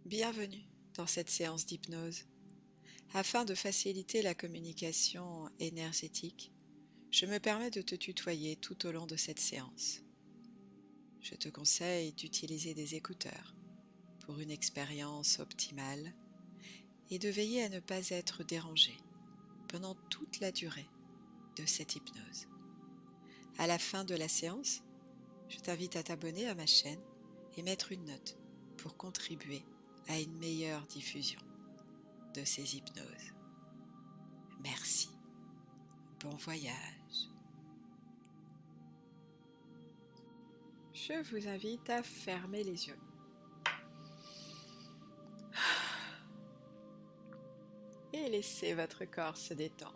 Bienvenue dans cette séance d'hypnose. Afin de faciliter la communication énergétique, je me permets de te tutoyer tout au long de cette séance. Je te conseille d'utiliser des écouteurs pour une expérience optimale et de veiller à ne pas être dérangé pendant toute la durée de cette hypnose. À la fin de la séance, je t'invite à t'abonner à ma chaîne et mettre une note pour contribuer à une meilleure diffusion de ces hypnoses. Merci. Bon voyage. Je vous invite à fermer les yeux et laisser votre corps se détendre,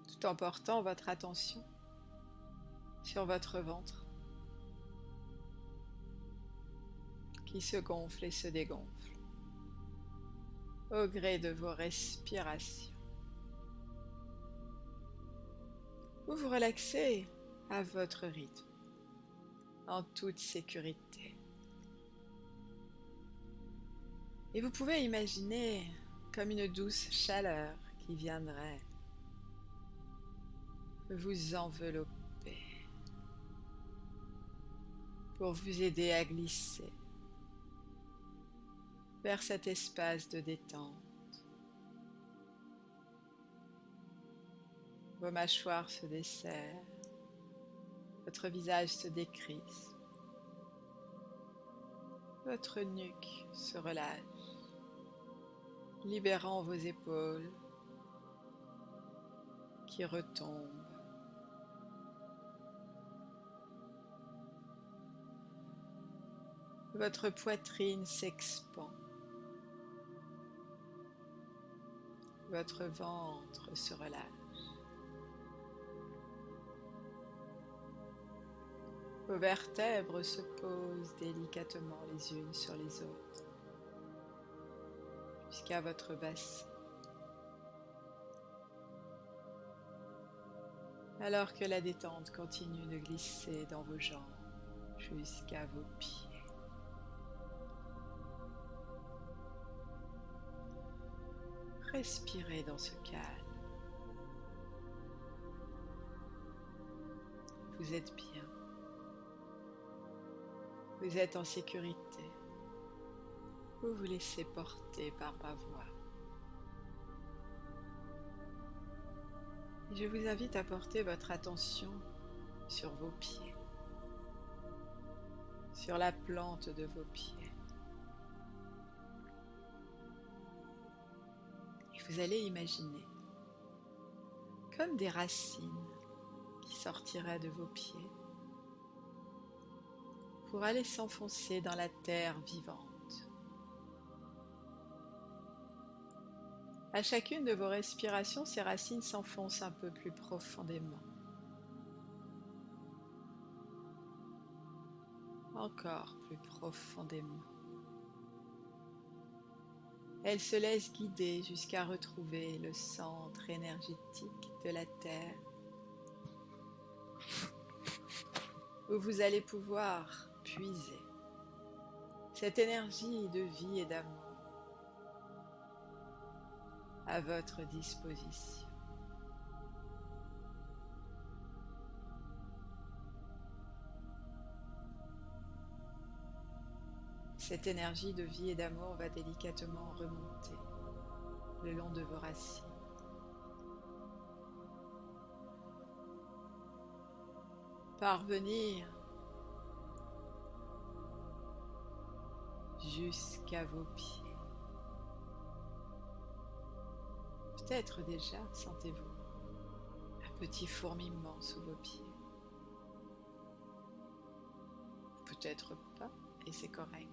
tout en portant votre attention sur votre ventre qui se gonfle et se dégonfle au gré de vos respirations. Vous vous relaxez à votre rythme, en toute sécurité. Et vous pouvez imaginer comme une douce chaleur qui viendrait vous envelopper pour vous aider à glisser vers cet espace de détente. Vos mâchoires se desserrent, votre visage se décrispe, votre nuque se relâche, libérant vos épaules qui retombent. Votre poitrine s'expand, votre ventre se relâche. Vos vertèbres se posent délicatement les unes sur les autres jusqu'à votre bassin. Alors que la détente continue de glisser dans vos jambes jusqu'à vos pieds. Respirez dans ce calme. Vous êtes bien. Vous êtes en sécurité. Vous vous laissez porter par ma voix. Et je vous invite à porter votre attention sur vos pieds, sur la plante de vos pieds. Et vous allez imaginer comme des racines qui sortiraient de vos pieds pour aller s'enfoncer dans la terre vivante. À chacune de vos respirations, ces racines s'enfoncent un peu plus profondément. Encore plus profondément. Elles se laissent guider jusqu'à retrouver le centre énergétique de la Terre, où vous allez pouvoir puiser cette énergie de vie et d'amour à votre disposition. Cette énergie de vie et d'amour va délicatement remonter le long de vos racines. Parvenir jusqu'à vos pieds. Peut-être déjà sentez-vous un petit fourmillement sous vos pieds. Peut-être pas, et c'est correct.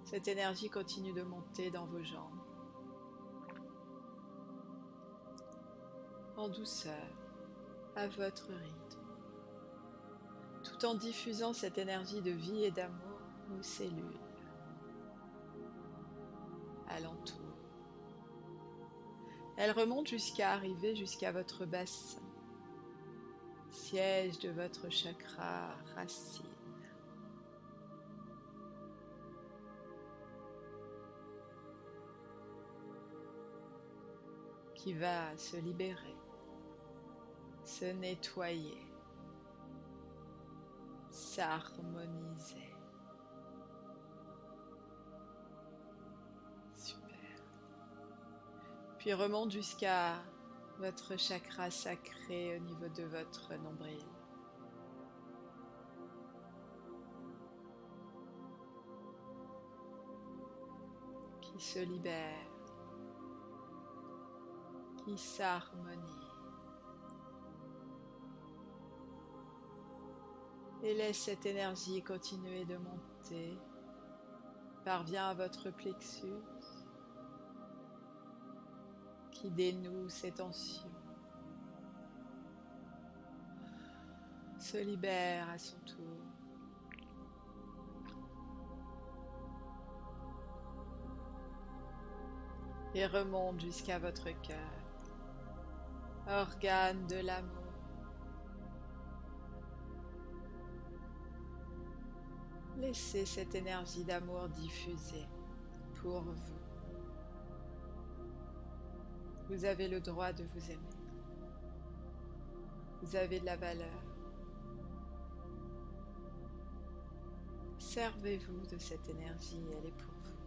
Cette énergie continue de monter dans vos jambes, en douceur, à votre rythme, tout en diffusant cette énergie de vie et d'amour aux cellules alentour. Elle remonte jusqu'à arriver jusqu'à votre bassin, siège de votre chakra racine. Qui va se libérer, se nettoyer, s'harmoniser. Super. Puis remonte jusqu'à votre chakra sacré au niveau de votre nombril. Qui se libère, qui s'harmonie. Et laisse cette énergie continuer de monter. Parvient à votre plexus qui dénoue ses tensions. Se libère à son tour. Et remonte jusqu'à votre cœur, organe de l'amour. Laissez cette énergie d'amour diffuser pour vous. Vous avez le droit de vous aimer. Vous avez de la valeur. Servez-vous de cette énergie, elle est pour vous.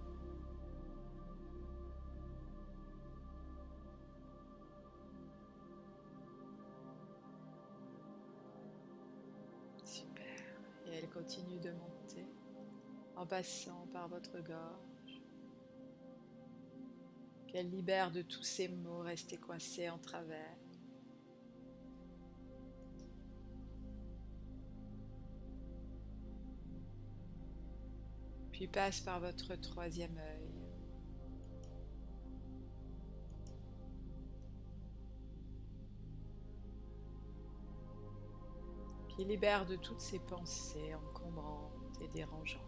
Super. Et elle continue de monter en passant par votre gorge, qu'elle libère de tous ces mots restés coincés en travers. Puis passe par votre troisième œil. Qui libère de toutes ces pensées encombrantes et dérangeantes.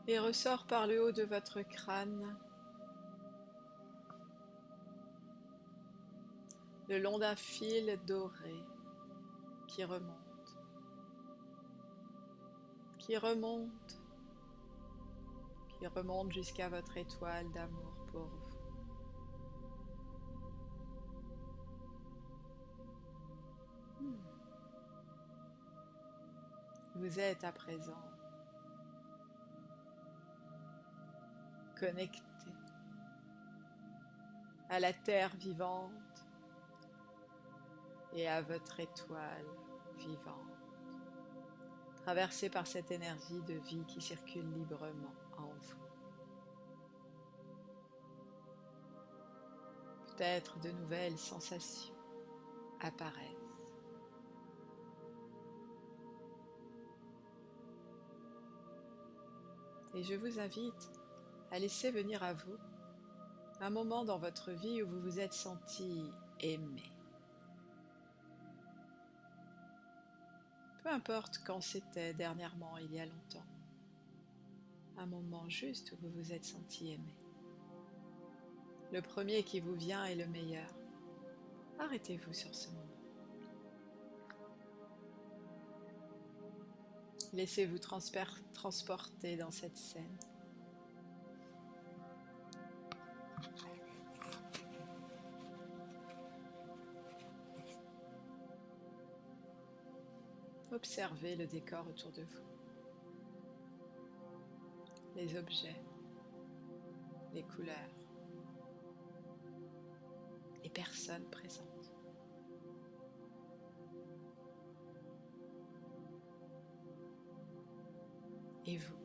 Et ressort par le haut de votre crâne, le long d'un fil doré qui remonte, qui remonte, qui remonte jusqu'à votre étoile d'amour pour vous. Vous êtes à présent connecté à la terre vivante et à votre étoile vivante, traversé par cette énergie de vie qui circule librement en vous. Peut-être de nouvelles sensations apparaissent. Et je vous invite à laisser venir à vous un moment dans votre vie où vous vous êtes senti aimé. Peu importe quand c'était dernièrement, il y a longtemps. Un moment juste où vous vous êtes senti aimé. Le premier qui vous vient est le meilleur. Arrêtez-vous sur ce moment. Laissez-vous transporter dans cette scène. Observez le décor autour de vous. Les objets, les couleurs, les personnes présentes. Et vous?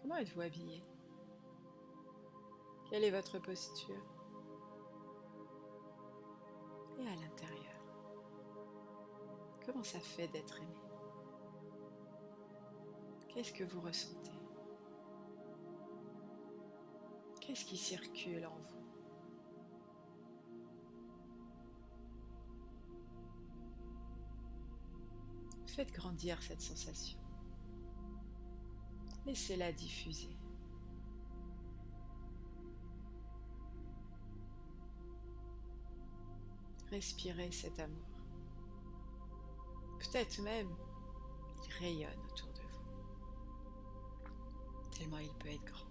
Comment êtes-vous habillé? Quelle est votre posture? Et à l'intérieur, comment ça fait d'être aimé? Qu'est-ce que vous ressentez? Qu'est-ce qui circule en vous? Faites grandir cette sensation. Laissez-la diffuser. respirez cet amour. Peut-être même, il rayonne autour de vous, tellement il peut être grand.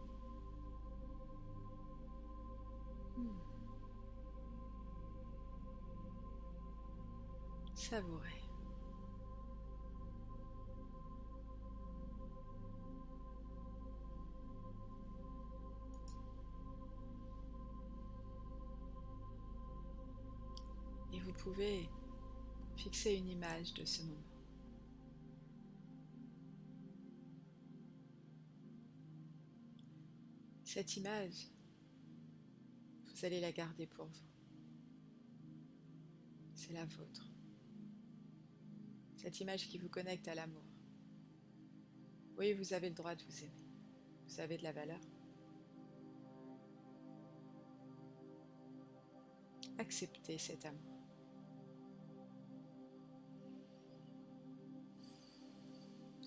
Savourez. Et vous pouvez fixer une image de ce moment. Cette image, vous allez la garder pour vous. C'est la vôtre. Cette image qui vous connecte à l'amour. Oui, vous avez le droit de vous aimer. Vous avez de la valeur. Acceptez cet amour.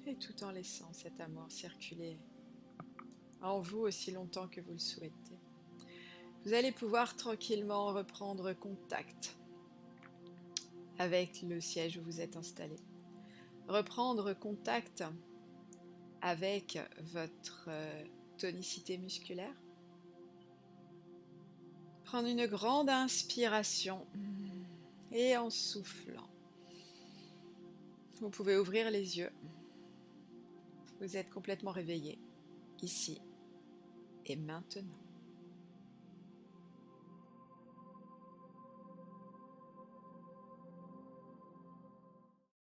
Et tout en laissant cet amour circuler en vous aussi longtemps que vous le souhaitez, vous allez pouvoir tranquillement reprendre contact avec le siège où vous êtes installé. Reprendre contact avec votre tonicité musculaire. Prendre une grande inspiration et en soufflant, vous pouvez ouvrir les yeux. Vous êtes complètement réveillé, ici et maintenant.